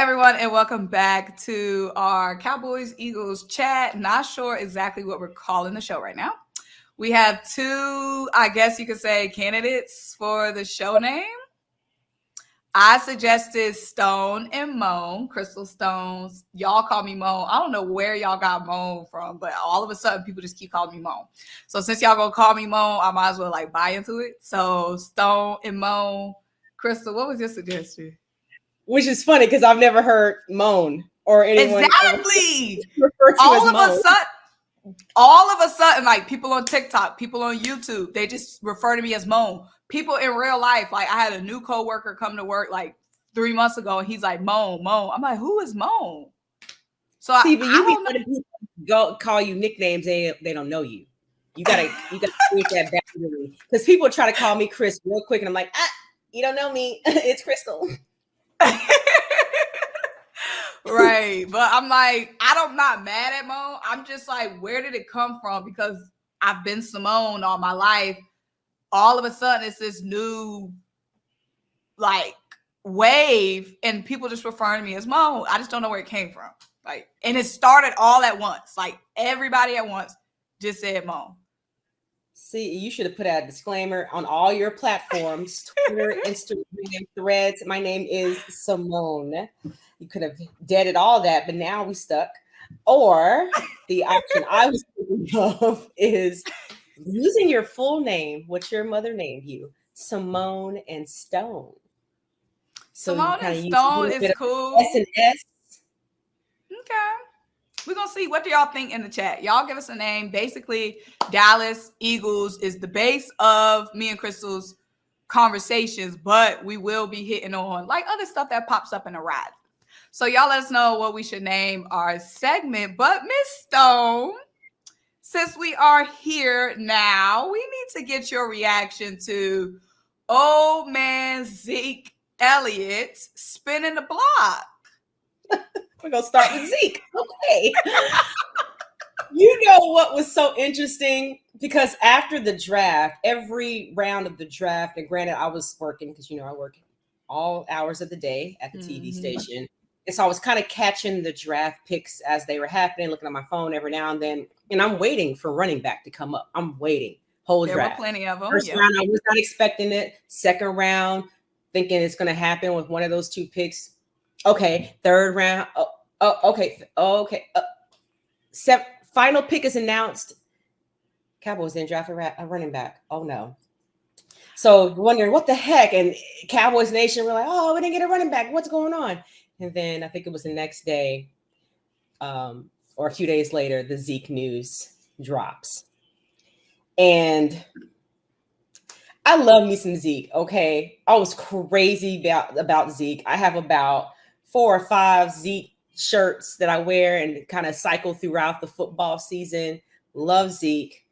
everyone, and welcome back to our Cowboys Eagles chat. Not sure exactly what we're calling the show right now. We have two, I guess you could say, candidates for the show name. I suggested Stone and Moan, Crystal Stones. Y'all call me Moan. I don't know where y'all got Moan from, but all of a sudden people just keep calling me Moan. So since y'all gonna call me Moan, I might as well like buy into it. So Stone and Moan. Crystal, what was your suggestion? Which is funny because I've never heard Moan or anyone exactly refer to as Moan. All of a sudden, like people on TikTok, people on YouTube, they just refer to me as Moan. People in real life, like I had a new coworker come to work like 3 months ago, and he's like Moan. I'm like, who is Moan? So see, but you be letting people go call you nicknames. They don't know you. You gotta create that boundary because people try to call me Chris real quick, and I'm like, you don't know me. It's Crystal. Right, but I'm like, I'm not mad at Moan. I'm just like, where did it come from? Because I've been Symone all my life. All of a sudden, it's this new like wave, and people just referring to me as Moan. I just don't know where it came from. Like, and it started all at once. Like everybody at once just said Moan. See, you should have put out a disclaimer on all your platforms, Twitter, Instagram, Threads. My name is Symone. You could have deaded all that, but now we stuck. Or the option I was thinking of is using your full name, what your mother named you, Symone and Stone. So Symone and Stone is cool. S&S. Okay. We're going to see. What do y'all think in the chat? Y'all give us a name. Basically, Dallas Eagles is the base of me and Crystal's conversations, but we will be hitting on like other stuff that pops up in the ride. So y'all let us know what we should name our segment. But Miss Stone, since we are here now, we need to get your reaction to old man Zeke Elliott spinning the block. We're going to start with Zeke. Okay. You know what was so interesting? Because after the draft, every round of the draft, and granted, I was working because, I work all hours of the day at the TV station. And so I was kind of catching the draft picks as they were happening, looking at my phone every now and then. And I'm waiting for running back to come up. I'm waiting. Whole draft. There were plenty of them. First round, I was not expecting it. Second round, thinking it's going to happen with one of those two picks. Okay, third round. Okay. Final pick is announced. Cowboys didn't draft a running back. Oh no. So wondering what the heck, and Cowboys Nation were like, oh, we didn't get a running back. What's going on? And then I think it was the next day, or a few days later, the Zeke news drops. And I love me some Zeke. Okay, I was crazy about Zeke. I have about 4 or 5 Zeke shirts that I wear and kind of cycle throughout the football season. Love Zeke.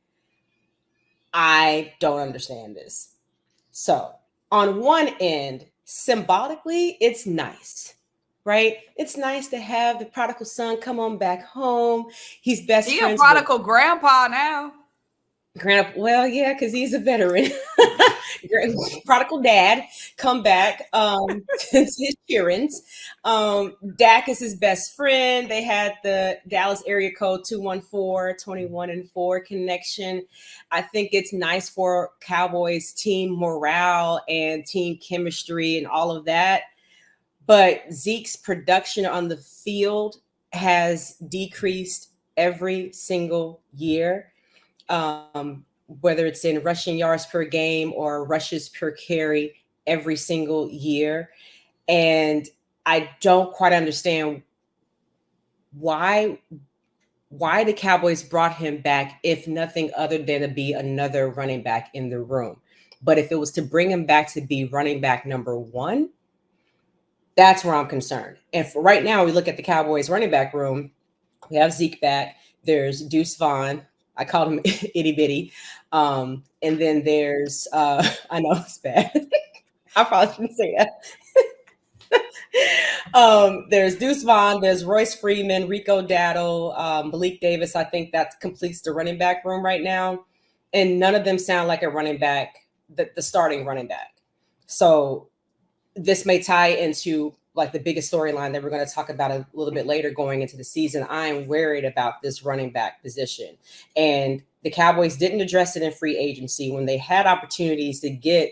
I don't understand this. So on one end, symbolically, it's nice, right? It's nice to have the prodigal son come on back home. He's best friends. He's a prodigal grandpa now. Well, yeah, because he's a veteran. Prodigal dad come back since his appearance. Dak is his best friend. They had the Dallas area code 214-21-4 connection. I think it's nice for Cowboys team morale and team chemistry and all of that. But Zeke's production on the field has decreased every single year. Whether it's in rushing yards per game or rushes per carry every single year. And I don't quite understand why the Cowboys brought him back, if nothing other than to be another running back in the room. But if it was to bring him back to be running back number 1, that's where I'm concerned. And for right now, we look at the Cowboys running back room. We have Zeke back. There's Deuce Vaughn. I called him itty bitty. And then there's, I know it's bad. I probably shouldn't say that. There's Deuce Vaughn, there's Royce Freeman, Rico Dowdle, Malik Davis. I think that completes the running back room right now. And none of them sound like a running back, the starting running back. So this may tie into like the biggest storyline that we're going to talk about a little bit later going into the season. I am worried about this running back position. And the Cowboys didn't address it in free agency when they had opportunities to get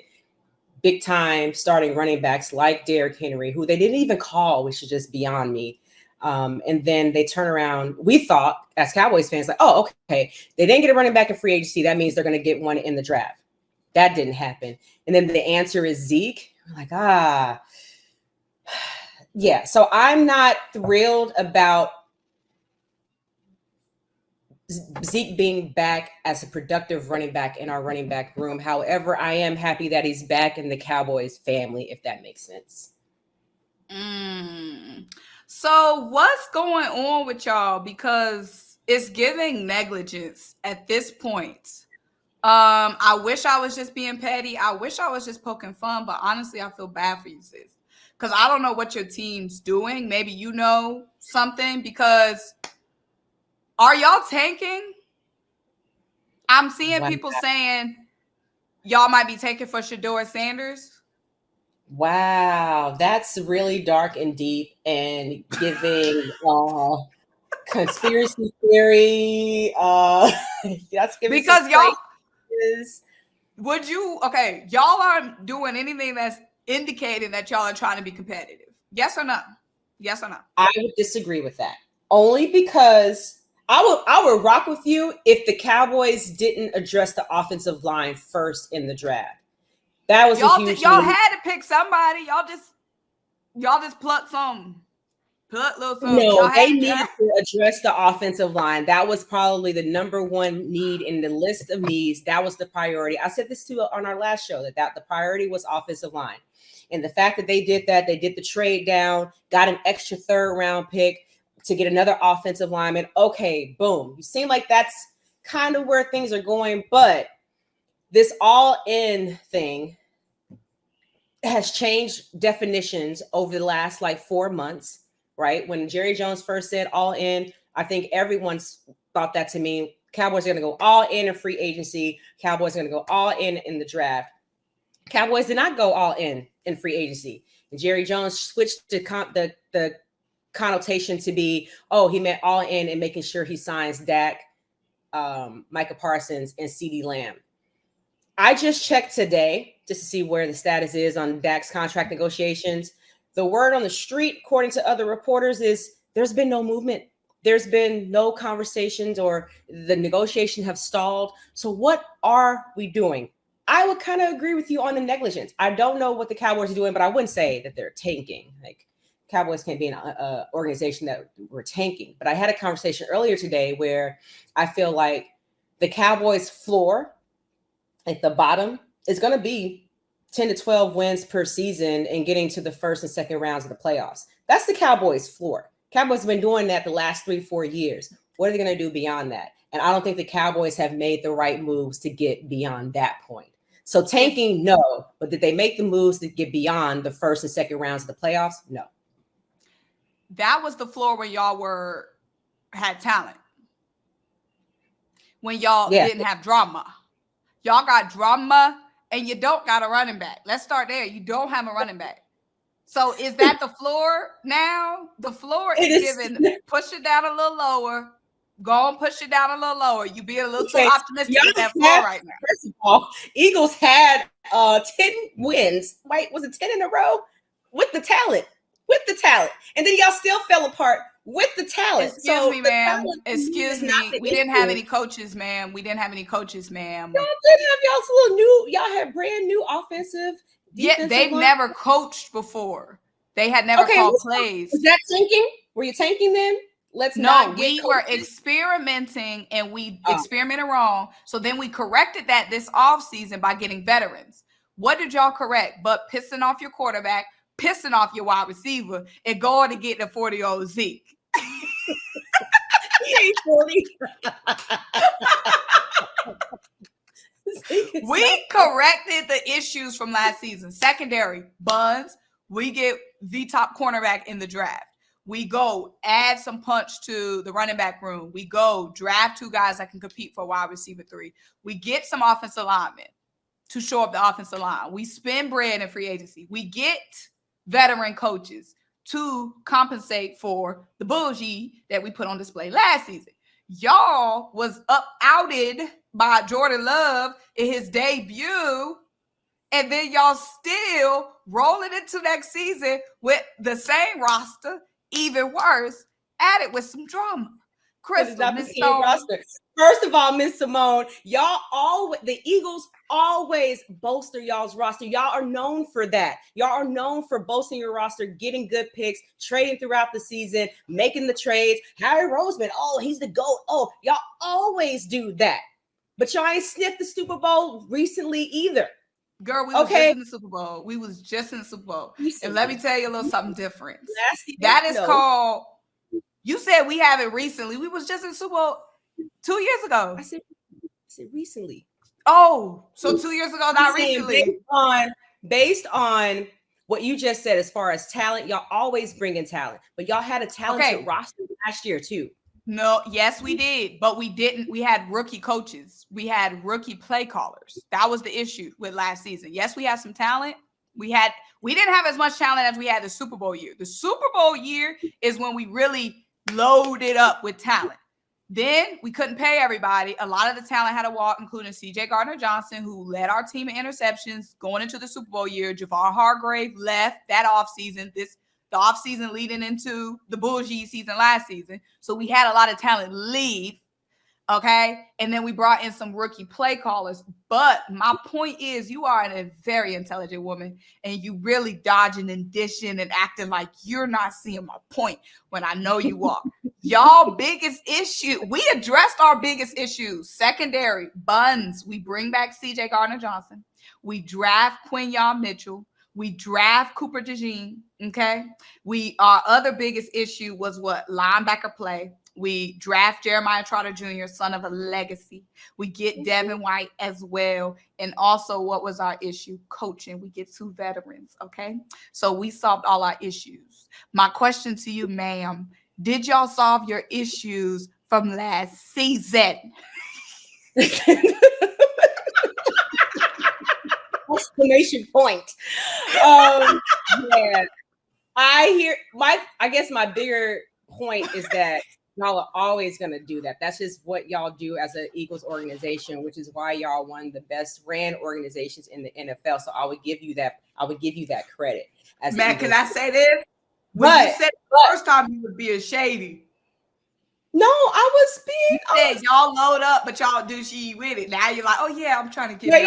big time starting running backs like Derrick Henry, who they didn't even call, which is just beyond me. And then they turn around. We thought as Cowboys fans, like, oh, okay, they didn't get a running back in free agency. That means they're going to get one in the draft. That didn't happen. And then the answer is Zeke. I'm like, yeah. So I'm not thrilled about Zeke being back as a productive running back in our running back room. However, I am happy that he's back in the Cowboys family, if that makes sense. So what's going on with y'all? Because it's giving negligence at this point. I wish I was just being petty. I wish I was just poking fun, but honestly, I feel bad for you, sis. Because I don't know what your team's doing. Maybe you know something, because are y'all tanking? I'm seeing people saying y'all might be taking for Shedeur Sanders. Wow, that's really dark and deep and giving conspiracy theory. That's giving, because y'all would you y'all aren't doing anything that's indicating that y'all are trying to be competitive. Yes or no? Yes or no? I would disagree with that. Only because I would rock with you if the Cowboys didn't address the offensive line first in the draft. That was y'all. A huge Y'all had to pick somebody. Y'all just plucked some. Pluck little something. No, they needed to address the offensive line. That was probably the number one need in the list of needs. That was the priority. I said this too on our last show, that the priority was offensive line. And the fact that they did that, they did the trade down, got an extra third round pick to get another offensive lineman. Okay, boom. You seem like that's kind of where things are going. But this all in thing has changed definitions over the last 4 months. Right? When Jerry Jones first said all in, I think everyone's thought that to mean Cowboys are going to go all in free agency. Cowboys are going to go all in the draft. Cowboys did not go all in free agency. And Jerry Jones switched the connotation to be, he meant all in and making sure he signs Dak, Micah Parsons, and CeeDee Lamb. I just checked today just to see where the status is on Dak's contract negotiations. The word on the street, according to other reporters, is there's been no movement. There's been no conversations, or the negotiations have stalled. So what are we doing? I would kind of agree with you on the negligence. I don't know what the Cowboys are doing, but I wouldn't say that they're tanking. Cowboys can't be an organization that we're tanking. But I had a conversation earlier today where I feel like the Cowboys' floor at the bottom is going to be 10 to 12 wins per season and getting to the first and second rounds of the playoffs. That's the Cowboys' floor. Cowboys have been doing that the last 3-4 years. What are they going to do beyond that? And I don't think the Cowboys have made the right moves to get beyond that point. So tanking, no. But did they make the moves to get beyond the first and second rounds of the playoffs? No. That was the floor when y'all had talent. When y'all didn't have drama. Y'all got drama. And you don't got a running back. Let's start there. You don't have a running back. So is that the floor now? The floor is given, push it down a little lower. Go and push it down a little lower. You being a little too optimistic with that floor right now. First of all, Eagles had 10 wins. Wait, was it 10 in a row? With the talent. And then y'all still fell apart with the talent. Excuse me, ma'am. We didn't have any coaches, ma'am. Y'all did have y'all's little new. Y'all had brand new offensive. Yeah, they've never coached before. They had never called plays. Was that tanking? Were you tanking then? We were experimenting, and we experimented wrong. So then we corrected that this offseason by getting veterans. What did y'all correct? But pissing off your quarterback, pissing off your wide receiver, and going to get the 40-year-old Zeke. He ain't 40. We corrected the issues from last season. Secondary, buns. We get the top cornerback in the draft. We go add some punch to the running back room. We go draft 2 guys that can compete for wide receiver 3. We get some offensive linemen to show up the offensive line. We spend bread in free agency. We get veteran coaches. to compensate for the bullshit that we put on display last season. Y'all was outed by Jordan Love in his debut, and then y'all still rolling into next season with the same roster, even worse, added with some drama. Crystal, not the same roster. First of all, Miss Symone, the Eagles always bolster y'all's roster. Y'all are known for that. Y'all are known for bolstering your roster, getting good picks, trading throughout the season, making the trades. Harry Roseman, oh, he's the GOAT. Oh, y'all always do that. But y'all ain't sniffed the Super Bowl recently either. Girl, we was just in the Super Bowl. We was just in the Super Bowl. Recently. And let me tell you a little something different. That is called, you said we have it recently. We was just in the Super Bowl 2 years ago. I said recently. Oh, so 2 years ago, not recently. Based on what you just said, as far as talent, y'all always bring in talent. But y'all had a talented roster last year too. No, yes, we did, but we didn't. We had rookie coaches. We had rookie play callers. That was the issue with last season. Yes, we had some talent. We didn't have as much talent as we had the Super Bowl year. The Super Bowl year is when we really loaded up with talent. Then we couldn't pay everybody. A lot of the talent had to walk, including CJ Gardner-Johnson, who led our team in interceptions going into the Super Bowl year. Javon Hargrave left that offseason. The offseason leading into the bullshit season last season. So we had a lot of talent leave. Okay. And then we brought in some rookie play callers. But my point is, you are a very intelligent woman and you really dodging and dishing and acting like you're not seeing my point when I know you are. Y'all biggest issue. We addressed our biggest issues. Secondary buns. We bring back CJ Gardner-Johnson. We draft Quinyon Mitchell. We draft Cooper DeJean. Okay. Our other biggest issue was what? Linebacker play. We draft Jeremiah Trotter Jr., son of a legacy. We get Devin White as well. And also, what was our issue? Coaching. We get 2 veterans, okay? So we solved all our issues. My question to you, ma'am, did y'all solve your issues from last season? Exclamation point. Yeah. I guess my bigger point is that y'all are always going to do that. That's just what y'all do as an Eagles organization, which is why y'all one of the best ran organizations in the NFL. So I would give you that credit. Man, can I say this? When you said the first time you would be a shady. No, I was being. You said y'all load up, but y'all do she with it. Now you're like, oh yeah, I'm trying to get.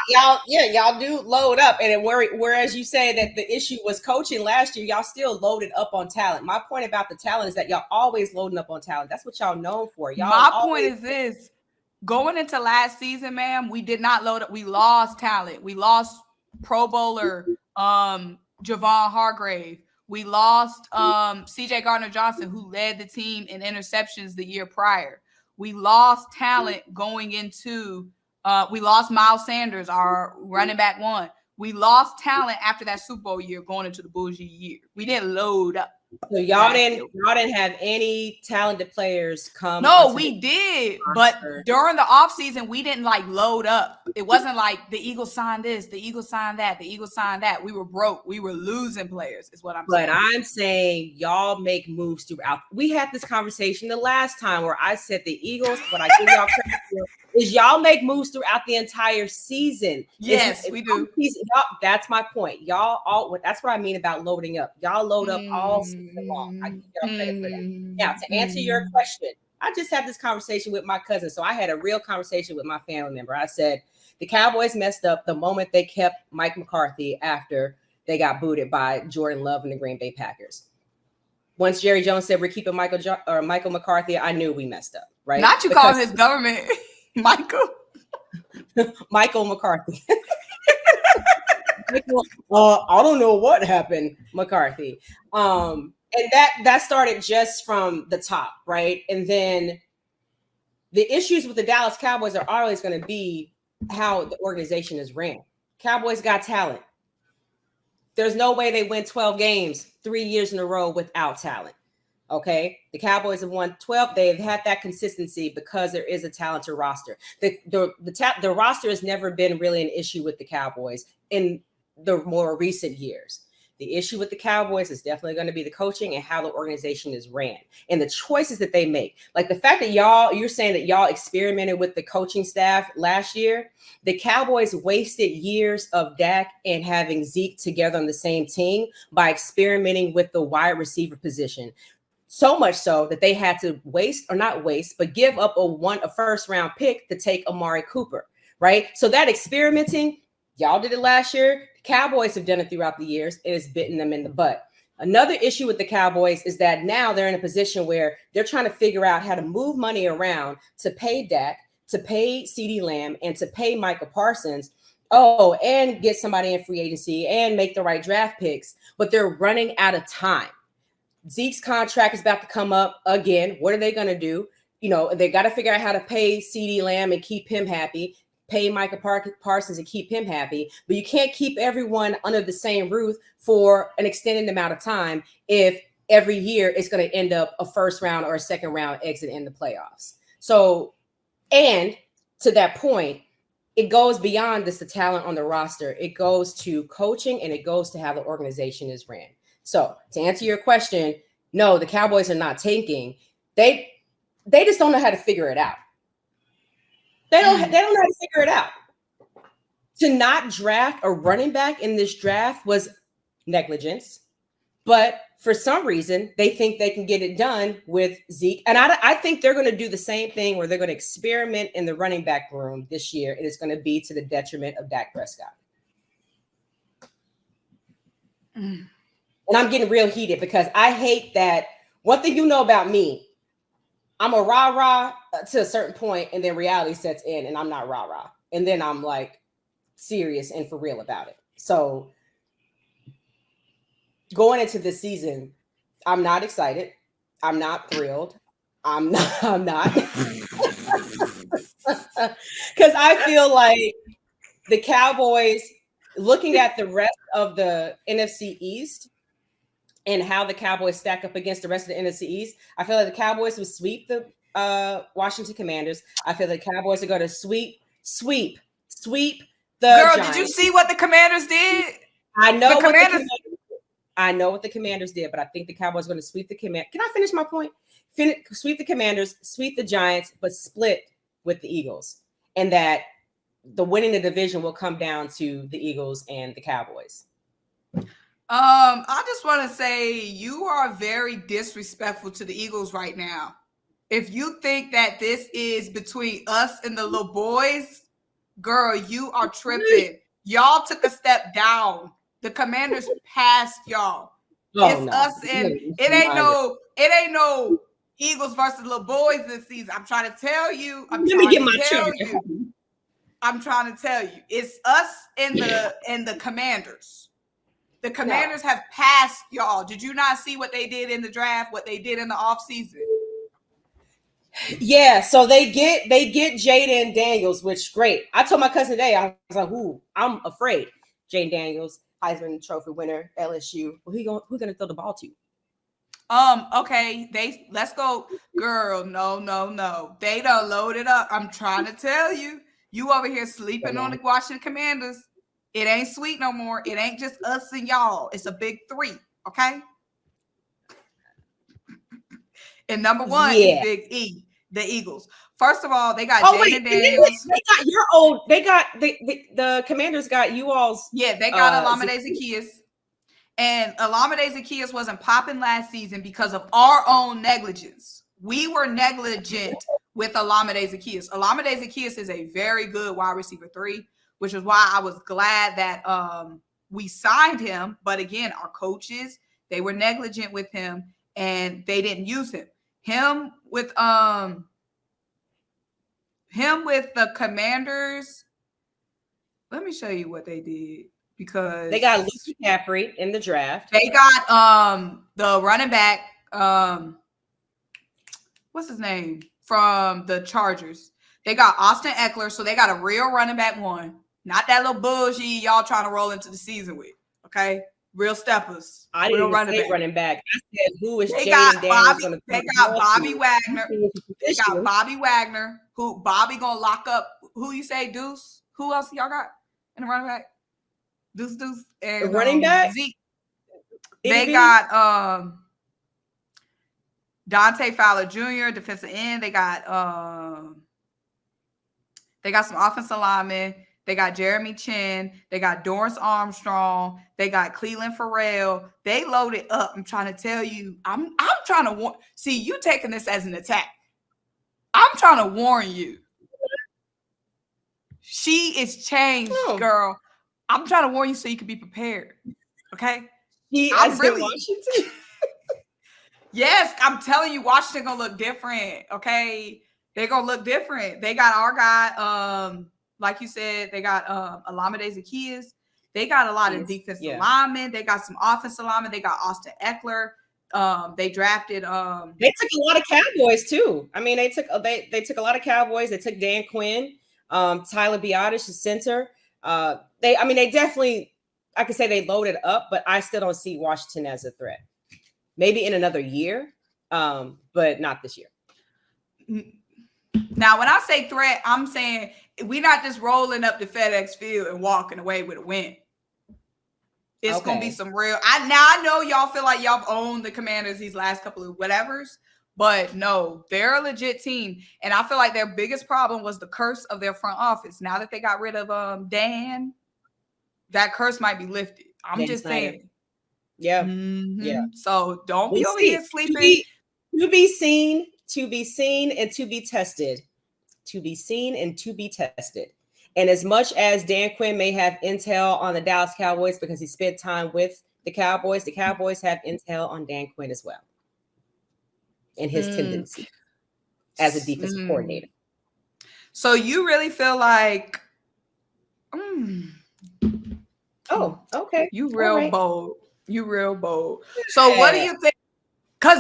Y'all do load up, and whereas you say that the issue was coaching last year, y'all still loaded up on talent. My point about the talent is that y'all always loading up on talent. That's what y'all known for. Point is this: going into last season, ma'am, we did not load up. We lost talent. We lost Pro Bowler Javon Hargrave. We lost CJ Gardner-Johnson, who led the team in interceptions the year prior. We lost talent going into we lost Miles Sanders, our running back 1. We lost talent after that Super Bowl year going into the bullshit year. We didn't load up. So y'all didn't have any talented players come. No, we did, but during the offseason, we didn't like load up. It wasn't like the Eagles signed this, the Eagles signed that, the Eagles signed that. We were broke. We were losing players, is what I'm saying. But I'm saying y'all make moves throughout. We had this conversation the last time where I said the Eagles, what I give y'all credit for is y'all make moves throughout the entire season. Yes, we do. That's my point. That's what I mean about loading up. Y'all load up all season long. I give y'all credit for that. Now, to answer your question, I just had this conversation with my cousin. So I had a real conversation with my family member. I said, the Cowboys messed up the moment they kept Mike McCarthy after they got booted by Jordan Love and the Green Bay Packers. Once Jerry Jones said we're keeping Michael McCarthy, I knew we messed up, right? Not you calling his government Michael McCarthy. I don't know what happened, McCarthy. And that started just from the top, right? And then the issues with the Dallas Cowboys are always going to be how the organization is ran. Cowboys got talent. There's no way they win 12 games 3 years in a row without talent. Okay, the Cowboys have won 12. They've had that consistency because there is a talented roster. The roster has never been really an issue with the Cowboys in the more recent years. The issue with the Cowboys is definitely going to be the coaching and how the organization is ran and the choices that they make. Like the fact that you're saying that y'all experimented with the coaching staff last year. The Cowboys wasted years of Dak and having Zeke together on the same team by experimenting with the wide receiver position. So much so that they had to give up a first round pick to take Amari Cooper, right? So that experimenting, y'all did it last year. The Cowboys have done it throughout the years. It has bitten them in the butt. Another issue with the Cowboys is that now they're in a position where they're trying to figure out how to move money around to pay Dak, to pay CeeDee Lamb, and to pay Micah Parsons. Oh, and get somebody in free agency and make the right draft picks. But they're running out of time. Zeke's contract is about to come up again. What are they going to do? They got to figure out how to pay CeeDee Lamb and keep him happy, pay Micah Parsons and keep him happy. But you can't keep everyone under the same roof for an extended amount of time if every year it's going to end up a first round or a second round exit in the playoffs. So, and to that point, it goes beyond just the talent on the roster. It goes to coaching and it goes to how the organization is ran. So to answer your question, no, the Cowboys are not tanking. They just don't know how to figure it out. They don't know how to figure it out. To not draft a running back in this draft was negligence. But for some reason, they think they can get it done with Zeke. And I think they're going to do the same thing where they're going to experiment in the running back room this year. And it's going to be to the detriment of Dak Prescott. And I'm getting real heated because I hate that. One thing you know about me, I'm a rah-rah to a certain point, and then reality sets in, and I'm not rah-rah. And then I'm like serious and for real about it. So going into this season, I'm not excited. I'm not thrilled. I'm not. Because I feel like the Cowboys, looking at the rest of the NFC East, and how the Cowboys stack up against the rest of the NFC East, I feel like the Cowboys would sweep the Washington Commanders. I feel like the Cowboys are going to sweep the Giants. Did you see what the Commanders did? I know what the Commanders did, but I think the Cowboys are going to sweep the Commanders. Can I finish my point? Sweep the Commanders, sweep the Giants, but split with the Eagles. And that the winning the division will come down to the Eagles and the Cowboys. I just want to say you are very disrespectful to the Eagles right now. If you think that this is between us and the little boys, girl, you are tripping. Y'all took a step down. The Commanders passed y'all. Us and it ain't no Eagles versus little boys this season. I'm trying to tell you. I'm trying to tell you. It's us and the Commanders. The Commanders have passed y'all. Did you not see what they did in the draft, what they did in the offseason? Yeah, so they get Jaden Daniels, which great. I told my cousin today, I was like, "Ooh, I'm afraid." Jaden Daniels, Heisman Trophy winner, LSU. Who gonna throw the ball to? Okay, let's go, girl. No. They done loaded up. I'm trying to tell you, you over here sleeping on the Washington Commanders. It ain't sweet no more. It ain't just us and y'all. It's a big three, okay? And number one is Big E, the Eagles. First of all, they got Jaden Daniels. They got the Commanders got you all's. Yeah, they got Olamide Zaccheaus. And Olamide Zaccheaus wasn't popping last season because of our own negligence. We were negligent with Olamide Zaccheaus. Olamide Zaccheaus is a very good wide receiver 3. Which is why I was glad that we signed him. But again, our coaches, they were negligent with him and they didn't use him. Him with the Commanders. Let me show you what they did because they got Luke McCaffrey in the draft. They got the running back, what's his name? From the Chargers. They got Austin Eckler, so they got a real running back 1. Not that little bullshit y'all trying to roll into the season with, okay? Real steppers. I didn't say running back. I said who is Jaden Daniels? They got Bobby Wagner. They got Bobby Wagner. Who Bobby gonna lock up? Who you say Deuce? Who else y'all got in the running back? Deuce and the running back. Zeke. They got Dante Fowler Jr., defensive end. They got some offensive linemen. They got Jeremy Chin. They got Dorrance Armstrong. They got Cleveland Farrell. They loaded up. I'm trying to tell you. I'm trying to warn. See, you taking this as an attack. I'm trying to warn you. She is changed, girl. I'm trying to warn you so you can be prepared. Okay? I'm really Washington. Yes, I'm telling you, Washington gonna look different. Okay, they're gonna look different. They got our guy, like you said, they got Olamide Zaccheaus. They got a lot of defensive linemen. They got some offensive linemen. They got Austin Eckler. They drafted. They took a lot of Cowboys too. I mean, they took a lot of Cowboys. They took Dan Quinn, Tyler Biotish, the center. They definitely, I could say they loaded up, but I still don't see Washington as a threat. Maybe in another year, but not this year. Now, when I say threat, I'm saying we're not just rolling up the FedEx Field and walking away with a win. It's gonna be some real. I know y'all feel like y'all owned the Commanders these last couple of whatevers, but no, they're a legit team, and I feel like their biggest problem was the curse of their front office. Now that they got rid of Dan, that curse might be lifted. I'm just saying. Yeah. Mm-hmm. Yeah. So don't be over here sleeping. To be seen, and to be tested. To be seen and to be tested. And as much as Dan Quinn may have intel on the Dallas Cowboys because he spent time with the Cowboys have intel on Dan Quinn as well. And his tendency as a defensive coordinator. So you really feel like oh, okay. You real bold. You real bold. So what do you think? Because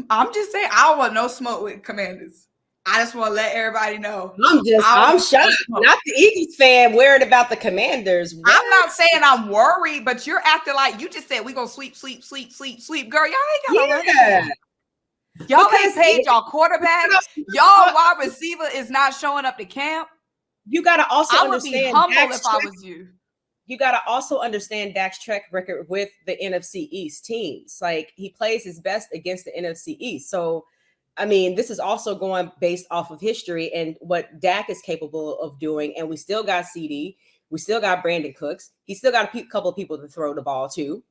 I'm just saying, I don't want no smoke with Commanders. I just want to let everybody know. I'm shocked. Not the Eagles fan worried about the Commanders. What? I'm not saying I'm worried, but you're acting like you just said we gonna sleep. Girl, y'all ain't got no y'all ain't paid y'all quarterback. Y'all wide receiver is not showing up to camp. You gotta also understand. I would be humble if I was you. You got to also understand Dak's track record with the NFC East teams. Like, he plays his best against the NFC East. So, I mean, this is also going based off of history and what Dak is capable of doing. And we still got CD. We still got Brandon Cooks. He's still got a couple of people to throw the ball to,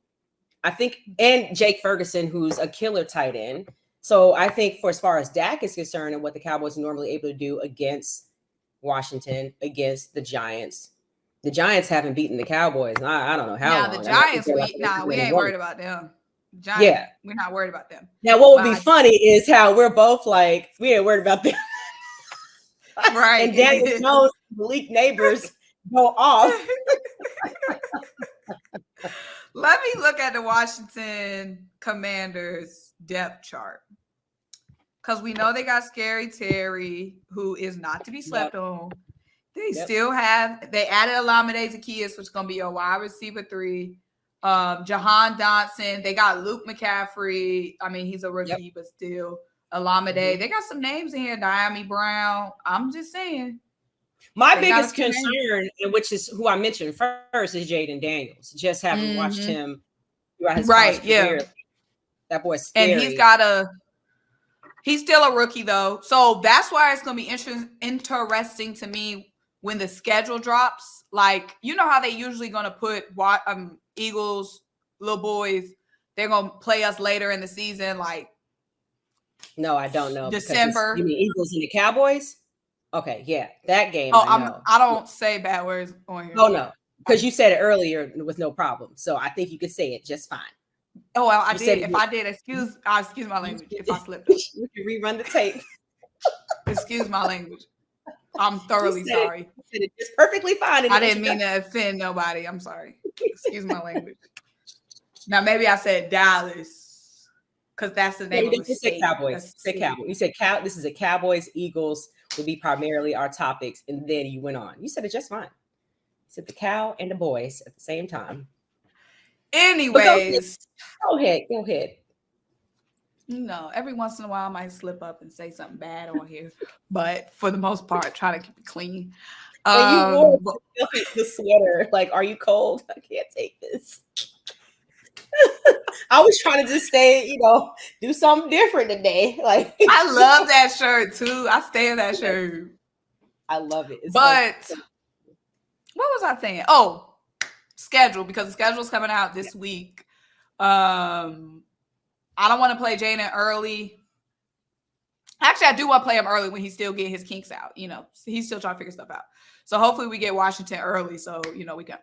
I think, and Jake Ferguson, who's a killer tight end. So I think for as far as Dak is concerned and what the Cowboys are normally able to do against Washington, against the Giants haven't beaten the Cowboys. I don't know how long. The Giants, we ain't worried about them. Giants, we're not worried about them. Now, what would be funny is how we're both like, we ain't worried about them. Right. And Daniel Jones, Malik Neighbors go off. Let me look at the Washington Commanders depth chart. Because we know they got Scary Terry, who is not to be slept on. They still have, they added Olamide Zaccheaus, which is going to be a wide receiver 3. Jahan Dotson. They got Luke McCaffrey. I mean, he's a rookie, but still. Olamide. They got some names in here. Diami Brown. I'm just saying. My biggest concern, and which is who I mentioned first, is Jaden Daniels. Just having watched him throughout his career. That boy's scary. And he's still a rookie, though. So that's why it's going to be interesting to me when the schedule drops. Like, you know how they usually going to put Eagles, little boys, they're going to play us later in the season, like. No, I don't know. December. You mean Eagles and the Cowboys? Okay, yeah, that game. I don't say bad words on here. Oh no, because you said it earlier with no problem, so I think you could say it just fine. Oh, well, I did. If I did, excuse my language. If I slipped, we can rerun the tape. Excuse my language. I'm thoroughly sorry. You said it just perfectly fine. I didn't mean to offend nobody. I'm sorry. Excuse my language. Now maybe I said Dallas because that's the name of the state. Cowboys. Say Cowboys. You said This is a Cowboys Eagles will be primarily our topics, and then you went on. You said it just fine. You said the cow and the boys at the same time. Anyways, go ahead. No, every once in a while I might slip up and say something bad on here, but for the most part, try to keep it clean. And you wore the sweater. Like, are you cold? I can't take this. I was trying to just stay, do something different today. Like I love that shirt too. I stay in that shirt. I love it. It's But what was I saying? Oh, schedule, because the schedule's coming out this week. I don't want to play Jaden early. Actually, I do want to play him early when he's still getting his kinks out. He's still trying to figure stuff out. So hopefully we get Washington early so, we can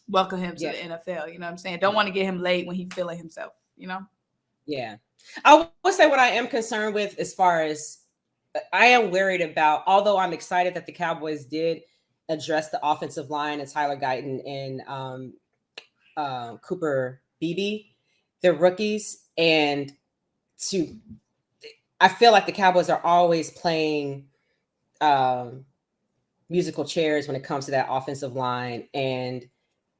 welcome him to the NFL. You know what I'm saying? Don't want to get him late when he's feeling himself, Yeah. I will say what I am concerned with as far as I am worried about, although I'm excited that the Cowboys did address the offensive line and Tyler Guyton and Cooper Beebe, they're rookies. And I feel like the Cowboys are always playing musical chairs when it comes to that offensive line, and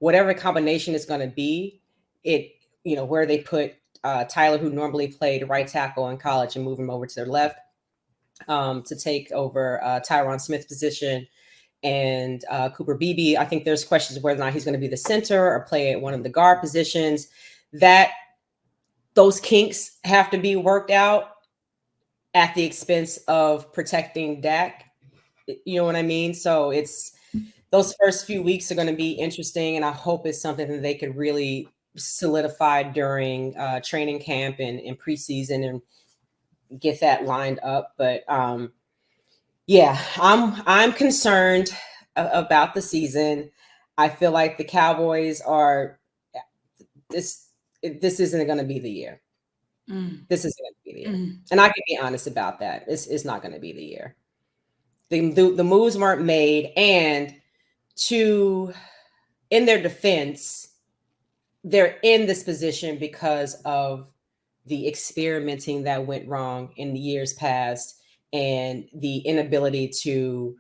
whatever combination is going to be, where they put Tyler, who normally played right tackle in college, and move him over to their left to take over Tyron Smith's position, and Cooper Beebe. I think there's questions whether or not he's going to be the center or play at one of the guard positions. That those kinks have to be worked out at the expense of protecting Dak. You know what I mean? So it's those first few weeks are going to be interesting, and I hope it's something that they could really solidify during training camp and preseason and get that lined up. But yeah, I'm concerned about the season. I feel like the Cowboys are this isn't going to be the year. This isn't going to be the year. And I can be honest about that. It's not going to be the year. The moves weren't made, and in their defense, they're in this position because of the experimenting that went wrong in the years past and the inability to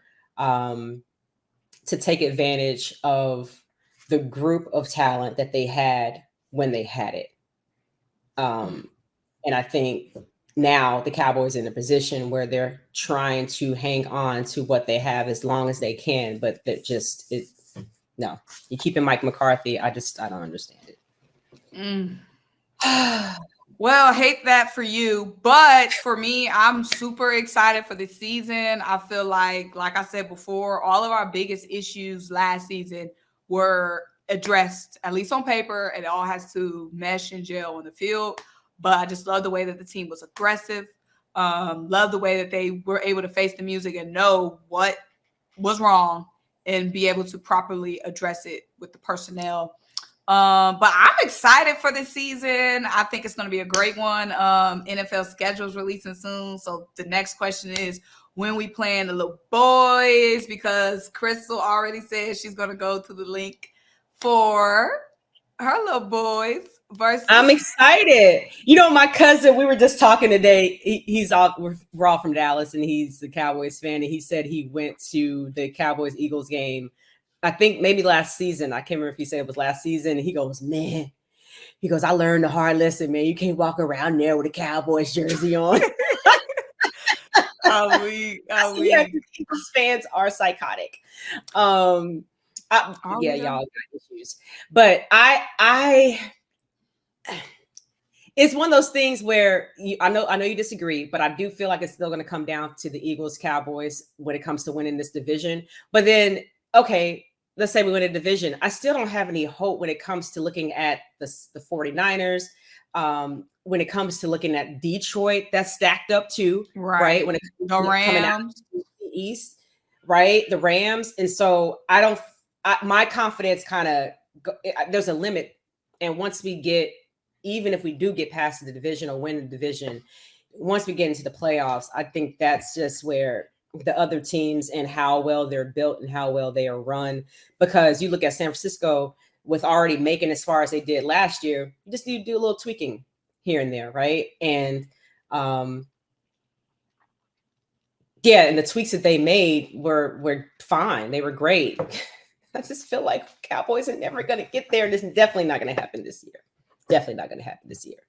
take advantage of the group of talent that they had when they had it. And I think now the Cowboys are in a position where they're trying to hang on to what they have as long as they can, but that just no. You keeping Mike McCarthy, I don't understand it. Well, I hate that for you, but for me, I'm super excited for the season. I feel like I said before, all of our biggest issues last season were addressed, at least on paper, and it all has to mesh and gel on the field. But I just love the way that the team was aggressive. Love the way that they were able to face the music and know what was wrong and be able to properly address it with the personnel. But I'm excited for this season. I think it's going to be a great one. NFL schedule is releasing soon. So the next question is when we playing the little boys, because Crystal already said she's going to go to the link for her little boys versus. I'm excited. My cousin, we were just talking today. We're all from Dallas, and he's a Cowboys fan. And he said he went to the Cowboys Eagles game, I think maybe last season. I can't remember if he said it was last season. And he goes, man, I learned the hard lesson, man. You can't walk around there with a Cowboys jersey on. Oh, yeah, Eagles fans are psychotic. Y'all got issues. But it's one of those things where I know you disagree, but I do feel like it's still going to come down to the Eagles Cowboys when it comes to winning this division. But then, okay, let's say we win a division. I still don't have any hope when it comes to looking at the 49ers. When it comes to looking at Detroit, that's stacked up too, right? When it comes the Rams, coming out to the East, right? The Rams, and so my confidence kind of there's a limit, and once we get, even if we do get past the division or win the division, once we get into the playoffs, I think that's just where the other teams and how well they're built and how well they are run. Because you look at San Francisco with already making as far as they did last year, you just need to do a little tweaking here and there, right? And and the tweaks that they made were fine. They were great. I just feel like Cowboys are never going to get there. And it's definitely not going to happen this year. Definitely not going to happen this year.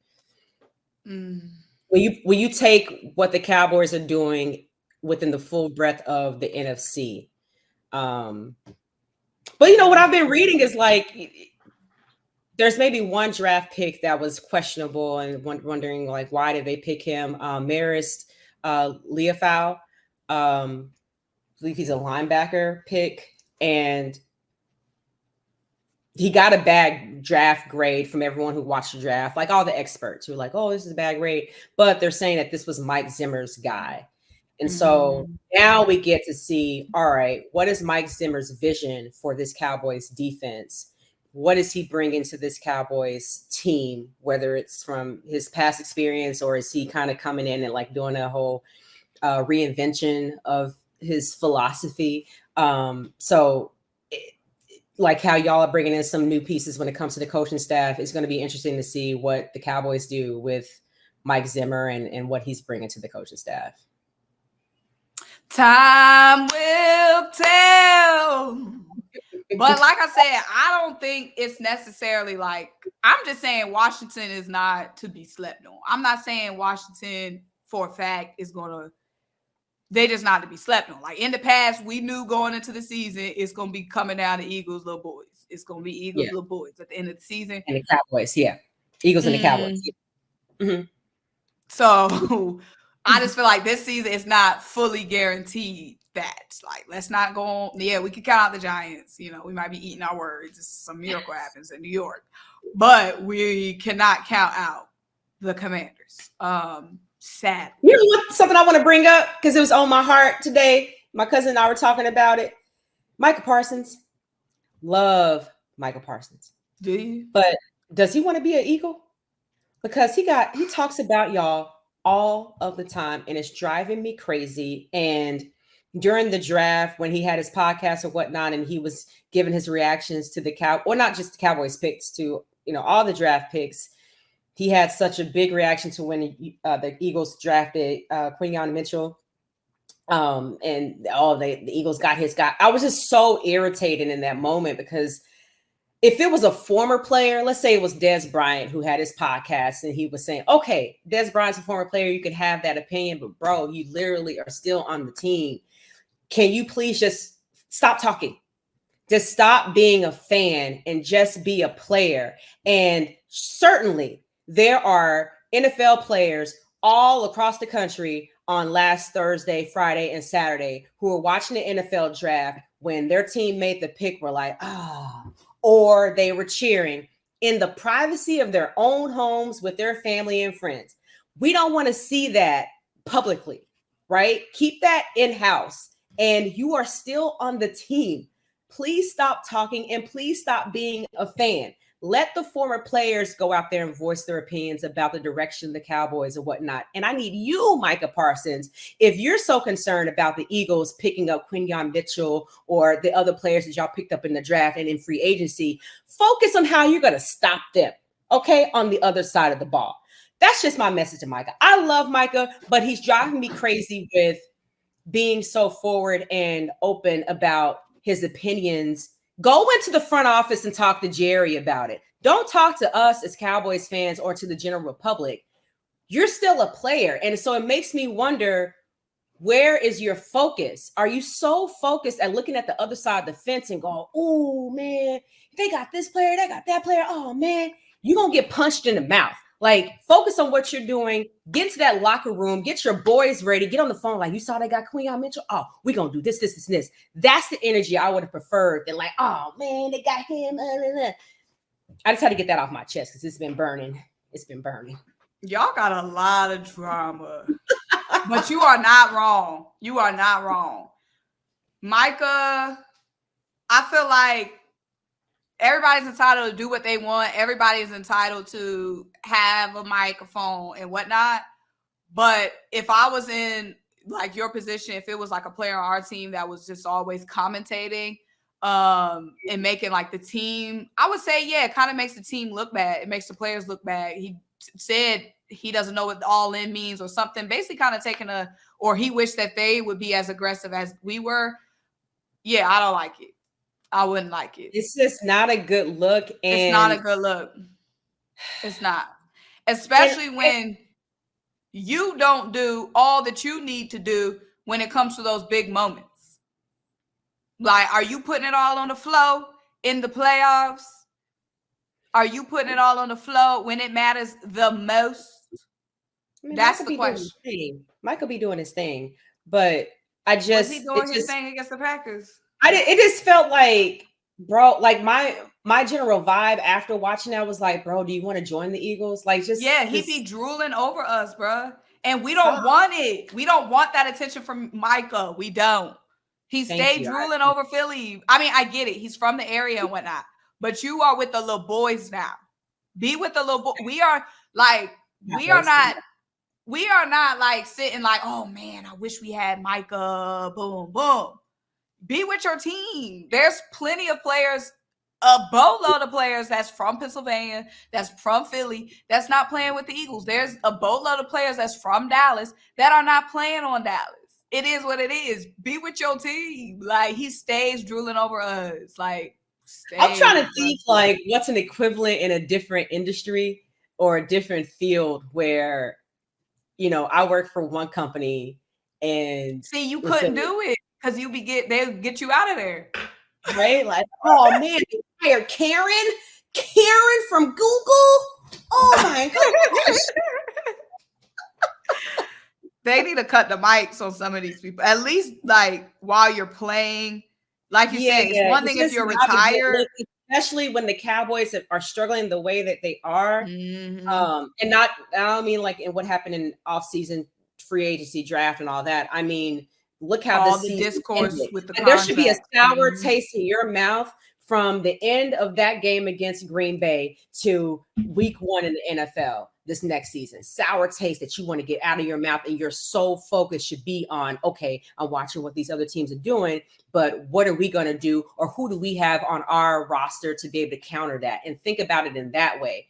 Will you take what the Cowboys are doing within the full breadth of the NFC? But what I've been reading is like there's maybe one draft pick that was questionable and wondering like why did they pick him? Marist Leafau, I believe he's a linebacker pick, and he got a bad draft grade from everyone who watched the draft, like all the experts who were like, oh, this is a bad grade. But they're saying that this was Mike Zimmer's guy. And so now we get to see, all right, what is Mike Zimmer's vision for this Cowboys defense? What does he bring into this Cowboys team, whether it's from his past experience or is he kind of coming in and like doing a whole reinvention of his philosophy? Like how y'all are bringing in some new pieces when it comes to the coaching staff, it's going to be interesting to see what the Cowboys do with Mike Zimmer and what he's bringing to the coaching staff. Time will tell. But like I said, I don't think it's necessarily like, I'm just saying Washington is not to be slept on. I'm not saying Washington for a fact is going to, they just not to be slept on. Like in the past, we knew going into the season, it's going to be coming down to Eagles, little boys. It's going to be Eagles, little boys at the end of the season. And the Cowboys, Eagles and the Cowboys. So I just feel like this season is not fully guaranteed that. Like, let's not go on. Yeah, we can count out the Giants. You know, we might be eating our words. Some miracle happens in New York. But we cannot count out the Commanders. Sad. You know what? Something I want to bring up because it was on my heart today. My cousin and I were talking about it. Micah Parsons. Love Micah Parsons. Do you? But does he want to be an Eagle? Because he talks about y'all all of the time, and it's driving me crazy. And during the draft, when he had his podcast or whatnot, and he was giving his reactions to the or not just the Cowboys picks, to all the draft picks, he had such a big reaction to when the Eagles drafted Quinyon Mitchell. And the Eagles got his guy. I was just so irritated in that moment because if it was a former player, let's say it was Des Bryant who had his podcast and he was saying, okay, Des Bryant's a former player, you can have that opinion, but bro, you literally are still on the team. Can you please just stop talking? Just stop being a fan and just be a player. And certainly there are NFL players all across the country on last Thursday, Friday, and Saturday who were watching the NFL draft when their team made the pick, were like, or they were cheering in the privacy of their own homes with their family and friends. We don't want to see that publicly, right? Keep that in-house. And you are still on the team. Please stop talking and please stop being a fan. Let the former players go out there and voice their opinions about the direction of the Cowboys and whatnot. And I need you, Micah Parsons, if you're so concerned about the Eagles picking up Quinyon Mitchell or the other players that y'all picked up in the draft and in free agency, focus on how you're going to stop them, okay, on the other side of the ball. That's just my message to Micah. I love Micah, but he's driving me crazy with being so forward and open about his opinions. Go into the front office and talk to Jerry about it. Don't talk to us as Cowboys fans or to the general public. You're still a player. And so it makes me wonder, where is your focus? Are you so focused at looking at the other side of the fence and going, oh, man, they got this player, they got that player. Oh, man, you're going to get punched in the mouth. Like, focus on what you're doing. Get to that locker room. Get your boys ready. Get on the phone. Like, you saw they got Quinyon Mitchell? Oh, we're going to do this, this, this, and this. That's the energy I would have preferred than like, oh, man, they got him. I just had to get that off my chest because it's been burning. It's been burning. Y'all got a lot of drama. But you are not wrong. You are not wrong. Micah, I feel like everybody's entitled to do what they want. Everybody is entitled to have a microphone and whatnot. But if I was in like your position, if it was like a player on our team that was just always commentating and making like the team, I would say, yeah, it kind of makes the team look bad. It makes the players look bad. He said he doesn't know what all in means or something, basically kind of taking or he wished that they would be as aggressive as we were. Yeah, I don't like it. I wouldn't like it. It's just not a good look. And it's not a good look. It's not. Especially when you don't do all that you need to do when it comes to those big moments. Like, are you putting it all on the flow in the playoffs? Are you putting it all on the floor when it matters the most? I mean, That's the question. Mike could be doing his thing, but Was he doing his thing against the Packers? It just felt like, bro, like my general vibe after watching that was like, bro, do you want to join the Eagles? Like, just he be drooling over us, bro. And we don't want it. We don't want that attention from Micah. We don't. He stayed drooling over Philly. I mean, I get it. He's from the area and whatnot. But you are with the little boys now. Be with the little boy. We are not like sitting like, oh man, I wish we had Micah. Boom, boom. Be with your team. There's plenty of players, a boatload of players that's from Pennsylvania, that's from Philly, that's not playing with the Eagles. There's a boatload of players that's from Dallas that are not playing on Dallas. It is what it is. Be with your team. Like, he stays drooling over us. Like, I'm trying to think like what's an equivalent in a different industry or a different field where, you know, I work for one company and see, you couldn't do it because they'll get you out of there. Right? Like, oh man, they hired Karen from Google. Oh my gosh. They need to cut the mics on some of these people. At least, like, while you're playing, like you said, it's one thing if you're retired. Especially when the Cowboys are struggling the way that they are. Mm-hmm. And I don't mean like in what happened in offseason free agency draft and all that. I mean, look how all the the discourse ended. With the and there should be a sour taste in your mouth from the end of that game against Green Bay to week 1 in the NFL this next season. Sour taste that you want to get out of your mouth, and your sole focus should be on, okay, I'm watching what these other teams are doing, but what are we going to do, or who do we have on our roster to be able to counter that? And think about it in that way.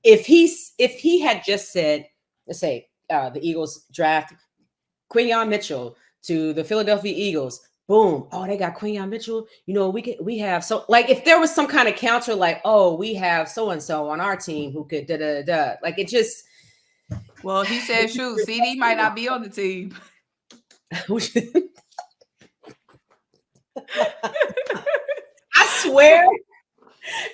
If he had just said, let's say the Eagles draft Quinyon Mitchell to the Philadelphia Eagles, boom. Oh, they got Quinyon Mitchell. You know, we have so like if there was some kind of counter, like, oh, we have so and so on our team who could like it just. Well, he said, shoot, CD might not be on the team. I swear,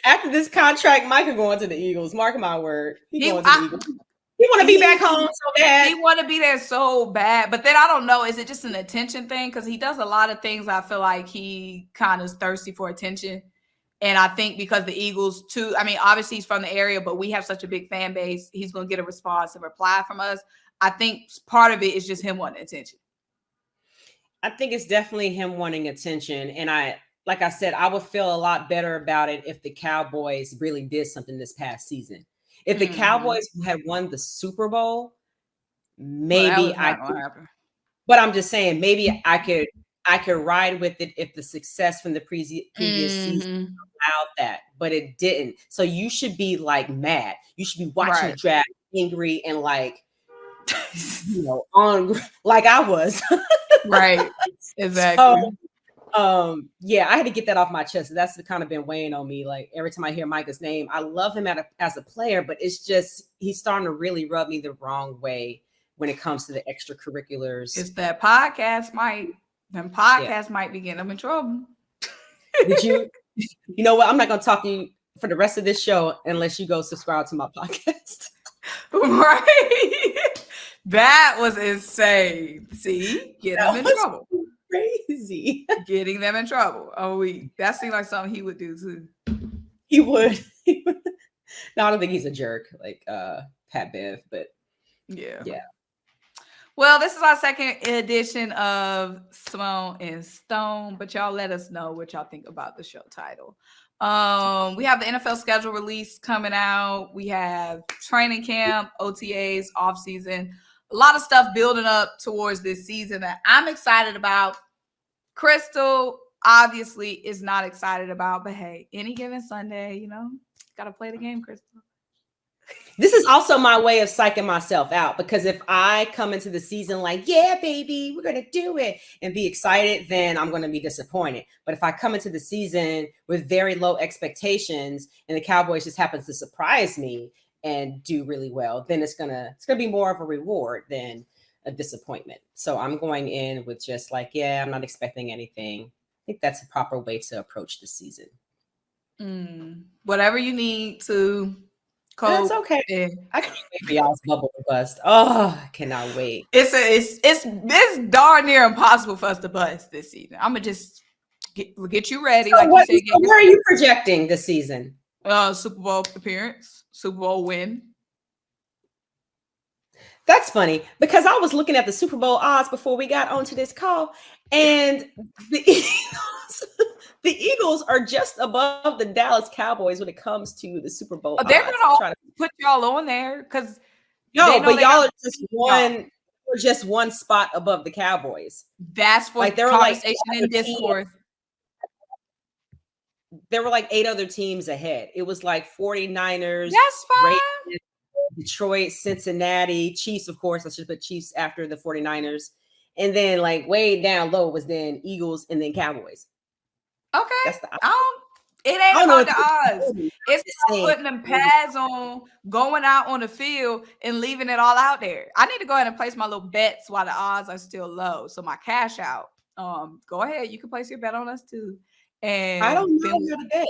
after this contract, Micah going to the Eagles. Mark my word, he going to the Eagles. He want to be back home so bad. He want to be there so bad. But then I don't know. Is it just an attention thing? Because he does a lot of things. I feel like he kind of is thirsty for attention. And I think because the Eagles, too, I mean, obviously he's from the area, but we have such a big fan base. He's going to get a response and reply from us. I think part of it is just him wanting attention. I think it's definitely him wanting attention. And like I said, I would feel a lot better about it if the Cowboys really did something this past season. If the Cowboys had won the Super Bowl, maybe I could. But I'm just saying, maybe I could ride with it if the success from the previous season allowed that. But it didn't. So you should be like mad. You should be watching the draft angry and like, you know, on like I was. Right. Exactly. So, yeah, I had to get that off my chest. That's kind of been weighing on me. Like every time I hear Micah's name, I love him as a player, but it's just he's starting to really rub me the wrong way when it comes to the extracurriculars. It's that podcast might be getting them in trouble. Did you? You know what? I'm not going to talk to you for the rest of this show unless you go subscribe to my podcast. Right. That was insane. See, get them in trouble. Crazy. Getting them in trouble. Oh, that seemed like something he would do too. He would. No, I don't think he's a jerk like Pat Bev, but yeah. Well, this is our second edition of Symone and Stone, but y'all let us know what y'all think about the show title. We have the NFL schedule release coming out. We have training camp, OTAs, offseason, a lot of stuff building up towards this season that I'm excited about. Crystal obviously is not excited about, but hey, any given Sunday, you know, got to play the game, Crystal. This is also my way of psyching myself out, because if I come into the season like, yeah, baby, we're going to do it and be excited, then I'm going to be disappointed. But if I come into the season with very low expectations and the Cowboys just happens to surprise me and do really well, then it's going to be more of a reward than a disappointment. So I'm going in with just like, yeah, I'm not expecting anything. I think that's a proper way to approach the season. Whatever you need to That's cope. okay. Yeah. I can't wait for y'all's bubble to bust. Oh, I cannot wait. It's darn near impossible for us to bust this season. I'm gonna just get you ready, So like you said. so where are you projecting this season? Super Bowl appearance, Super Bowl win. That's funny because I was looking at the Super Bowl odds before we got onto this call, and the Eagles are just above the Dallas Cowboys when it comes to the Super Bowl They're odds. gonna put y'all on there because but y'all are just one spot above the Cowboys. That's for like there conversation in Discord. There were like 8 other teams ahead. It was like 49ers. That's fine. Ravens, Detroit, Cincinnati, Chiefs, of course. I should put Chiefs after the 49ers. And then like way down low was then Eagles and then Cowboys. Okay. That's it ain't about the odds. It's about putting them pads on, going out on the field, and leaving it all out there. I need to go ahead and place my little bets while the odds are still low. So my cash out. Go ahead. You can place your bet on us too. And I don't know how to bet.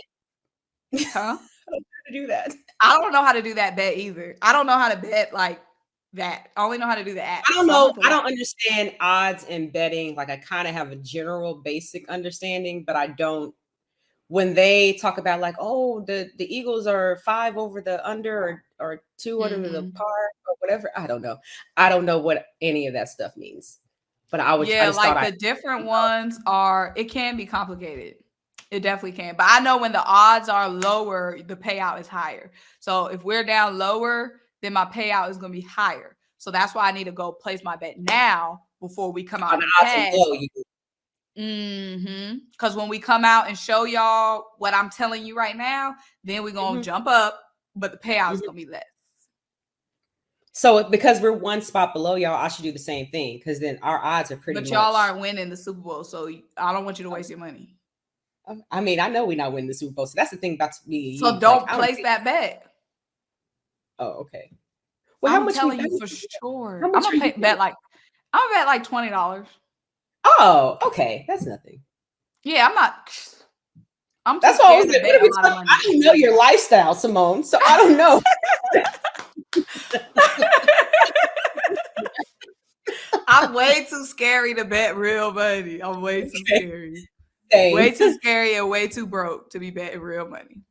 Huh? I don't know how to do that. I don't know how to do that bet either. I don't know how to bet like that. I only know how to do the app. I don't know. I don't understand odds and betting. Like I kind of have a general basic understanding, but I don't. When they talk about like, oh, the Eagles are 5 over the under or 2 over the par or whatever. I don't know. I don't know what any of that stuff means. But I would the different ones it can be complicated. It definitely can. But I know when the odds are lower, the payout is higher. So if we're down lower, then my payout is going to be higher. So that's why I need to go place my bet now before we come out. Because when we come out and show y'all what I'm telling you right now, then we're going to jump up, but the payout is going to be less. So because we're one spot below y'all, I should do the same thing because then our odds are pretty much. But y'all aren't winning the Super Bowl, so I don't want you to waste your money. I mean, I know we're not winning the Super Bowl, so that's the thing about me. So don't place that bet. Oh, okay. Well, how much? I'm telling you for sure. I'm gonna bet like $20. Oh, okay, that's nothing. Yeah, I'm not. That's why I don't know your lifestyle, Symone. So I don't know. I'm way too scary to bet real money. I'm way too scary. Way too scary and way too broke to be betting real money.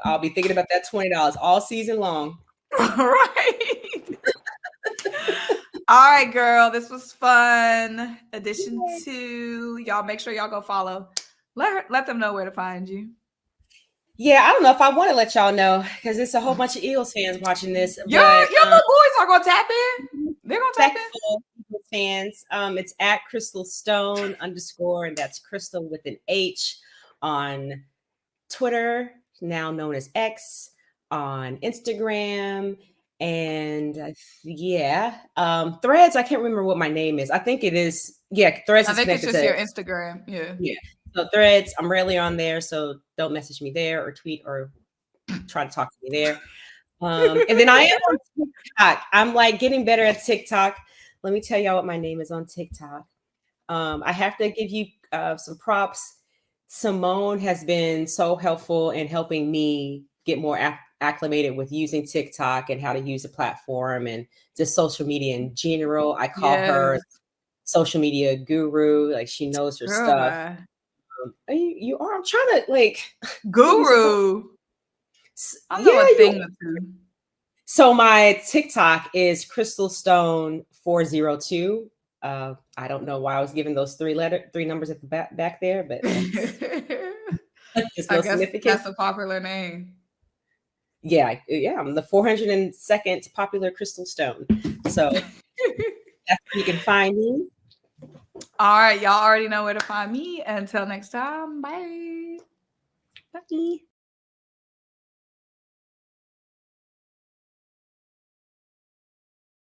I'll be thinking about that $20 all season long. Right. All right, girl. This was fun. Edition 2. Y'all make sure y'all go follow. Let them know where to find you. Yeah, I don't know if I want to let y'all know because it's a whole bunch of Eagles fans watching this. Your little boys are gonna tap in. They're gonna tap in. Fans, it's at Crystal Stone _ and that's Crystal with an H on Twitter, now known as X, on Instagram, and Threads. I can't remember what my name is. I think it is. Yeah, Threads. I think it's just your Instagram. Yeah. So Threads, I'm rarely on there, so don't message me there or tweet or try to talk to me there. And then I am on TikTok. I'm like getting better at TikTok. Let me tell y'all what my name is on TikTok. I have to give you some props. Symone has been so helpful in helping me get more acclimated with using TikTok and how to use the platform and just social media in general. I call her social media guru. Like she knows her stuff. You are. I'm trying to guru. I know a thing or two. So my TikTok is Crystal Stone 402. I don't know why I was given those 3 numbers at the back there, but I guess that's a popular name. Yeah, I'm the 402nd popular Crystal Stone. So that's where you can find me. All right, y'all already know where to find me. Until next time, bye. Bye.